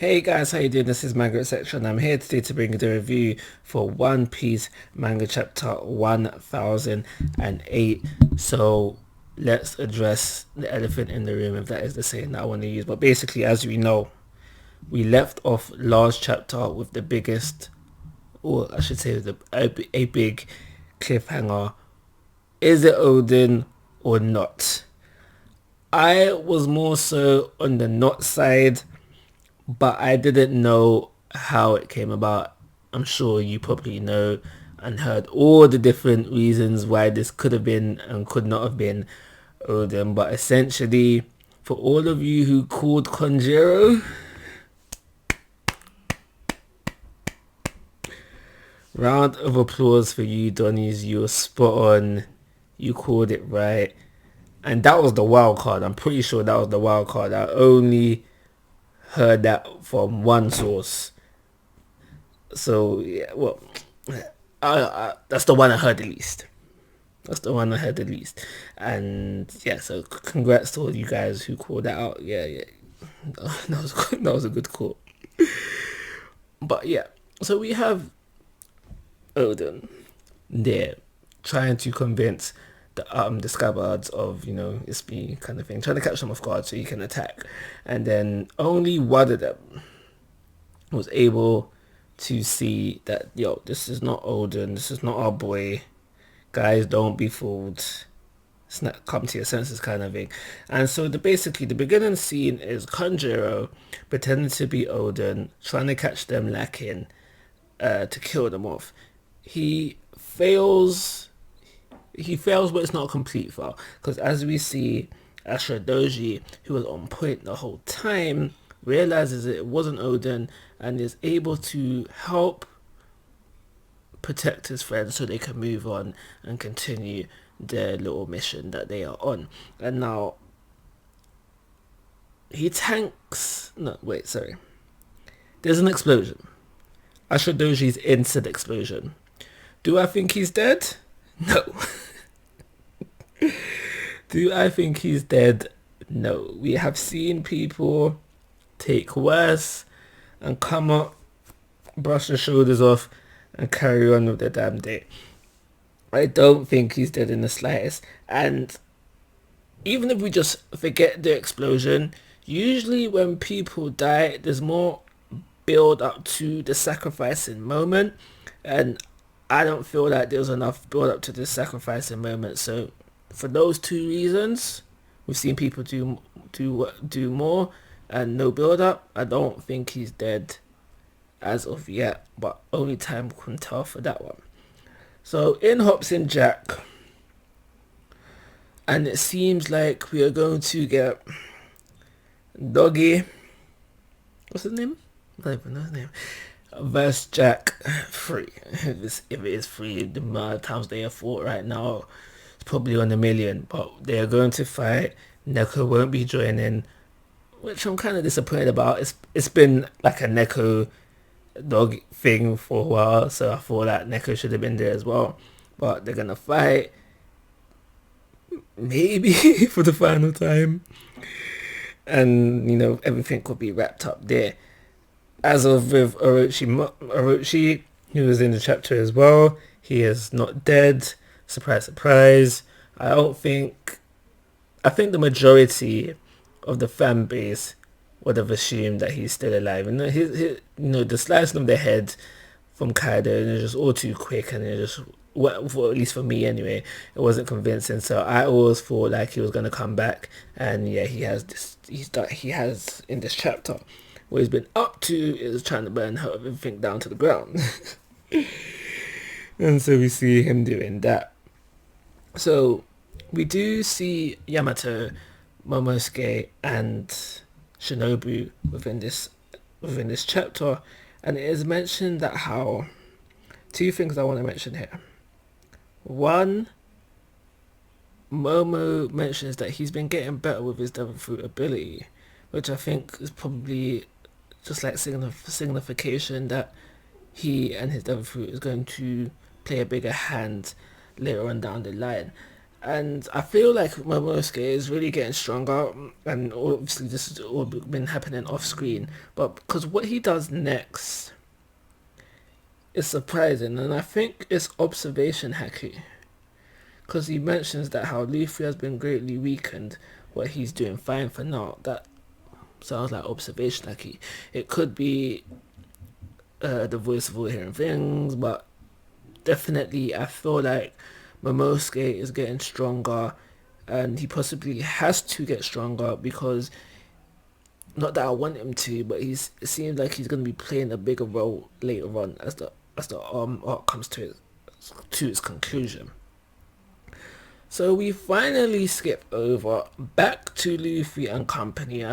Hey guys, how you doing? This is Manga etc. and I'm here today to bring you the review for One Piece Manga Chapter 1008. So let's address the elephant in the room, if that is the saying that I want to use. But basically, as we know, we left off last chapter with the biggest, or I should say a big cliffhanger. Is it Odin or not? I was more so on the not side, but I didn't know how it came about. I'm sure you probably know and heard all the different reasons why this could have been and could not have been Odin. But essentially, for all of you who called Conjuro, round of applause for you, Donnies. You were spot on. You called it right. And that was the wild card. I'm pretty sure that was the wild card. I only heard that from one source. So yeah, well, that's the one I heard the least. That's the one I heard the least. And yeah, so congrats to all you guys who called that out. Yeah, that was a good call. But yeah, so we have Odin there trying to convince the scabbards of, it's me kind of thing, trying to catch them off guard so he can attack. And then only one of them was able to see that, this is not Odin, this is not our boy. Guys, don't be fooled. It's not come to your senses kind of thing. And so basically the beginning scene is Kanjuro pretending to be Odin, trying to catch them lacking, to kill them off. He fails, but it's not a complete fail. Because as we see, Ashura Doji, who was on point the whole time, realizes it wasn't Odin and is able to help protect his friends so they can move on and continue their little mission that they are on. And now he tanks. No, wait, sorry. There's an explosion. Ashura Doji's into the explosion. Do I think he's dead? No. Do I think he's dead? No. We have seen people take worse and come up, brush their shoulders off and carry on with their damn day. I don't think he's dead in the slightest. And even if we just forget the explosion, usually when people die, there's more build up to the sacrificing moment, and I don't feel like there's enough build up to the sacrificing moment. So for those two reasons, we've seen people do more and no build up. I don't think he's dead as of yet, but only time can tell for that one. So in hops in Jack, and it seems like we are going to get Doggy, what's his name? I don't even know his name. Versus Jack free. If it is free, the amount of times they are fought right now, it's probably on a million. But they are going to fight. Neko won't be joining, which I'm kind of disappointed about. It's been like a Neko dog thing for a while, so I thought that Neko should have been there as well. But they're gonna fight, maybe for the final time, and everything could be wrapped up there. As of with Orochi, who was in the chapter as well, he is not dead. Surprise, surprise. I think the majority of the fan base would have assumed that he's still alive. And the slicing of the head from Kaido, and it was just all too quick, and it just, well, at least for me anyway, it wasn't convincing. So I always thought like he was gonna come back, and yeah, he has in this chapter. What he's been up to is trying to burn everything down to the ground. And so we see him doing that. So we do see Yamato, Momosuke and Shinobu within this chapter, and it is mentioned that how two things I want to mention here. One, Momo mentions that he's been getting better with his devil fruit ability, which I think is probably just like signification that he and his devil fruit is going to play a bigger hand later on down the line. And I feel like Momosuke is really getting stronger, and obviously this has all been happening off screen. But because what he does next is surprising, and I think it's observation haki. Because he mentions that how Luffy has been greatly weakened, but he's doing fine for now. That sounds like observation haki. It could be the voice of all hearing things, but definitely I feel like Momosuke is getting stronger, and he possibly has to get stronger because, not that I want him to, but it seems like he's going to be playing a bigger role later on as the arc comes to its conclusion. So we finally skip over back to Luffy and company.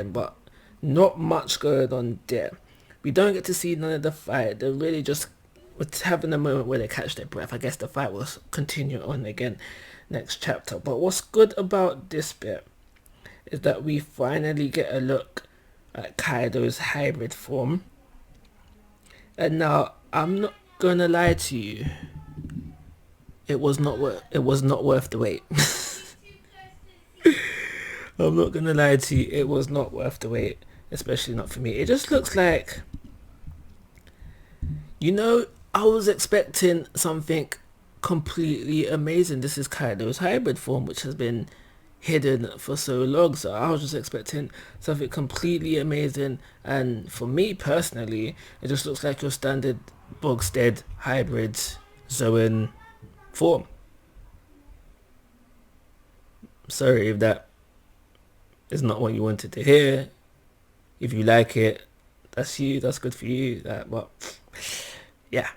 But not much going on there. We don't get to see none of the fight. They're really just having a moment where they catch their breath. I guess the fight will continue on again next chapter. But what's good about this bit is that we finally get a look at Kaido's hybrid form. And now, I'm not gonna lie to you. It was not worth the wait. I'm not gonna lie to you, it was not worth the wait, especially not for me. It just looks like, I was expecting something completely amazing. This is Kaido's hybrid form, which has been hidden for so long, so I was just expecting something completely amazing. And for me personally, it just looks like your standard bog-stead hybrid Zoan form. Sorry if that is not what you wanted to hear. If you like it, that's you, that's good for you. But yeah,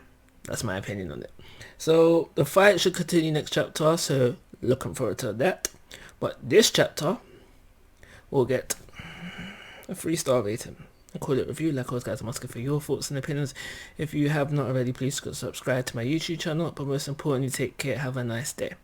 that's my opinion on it. So the fight should continue next chapter, so looking forward to that. But this chapter will get a 3-star rating. I call it review. Like always, guys, I'm asking for your thoughts and opinions. If you have not already, please subscribe to my YouTube channel. But most importantly, take care. Have a nice day.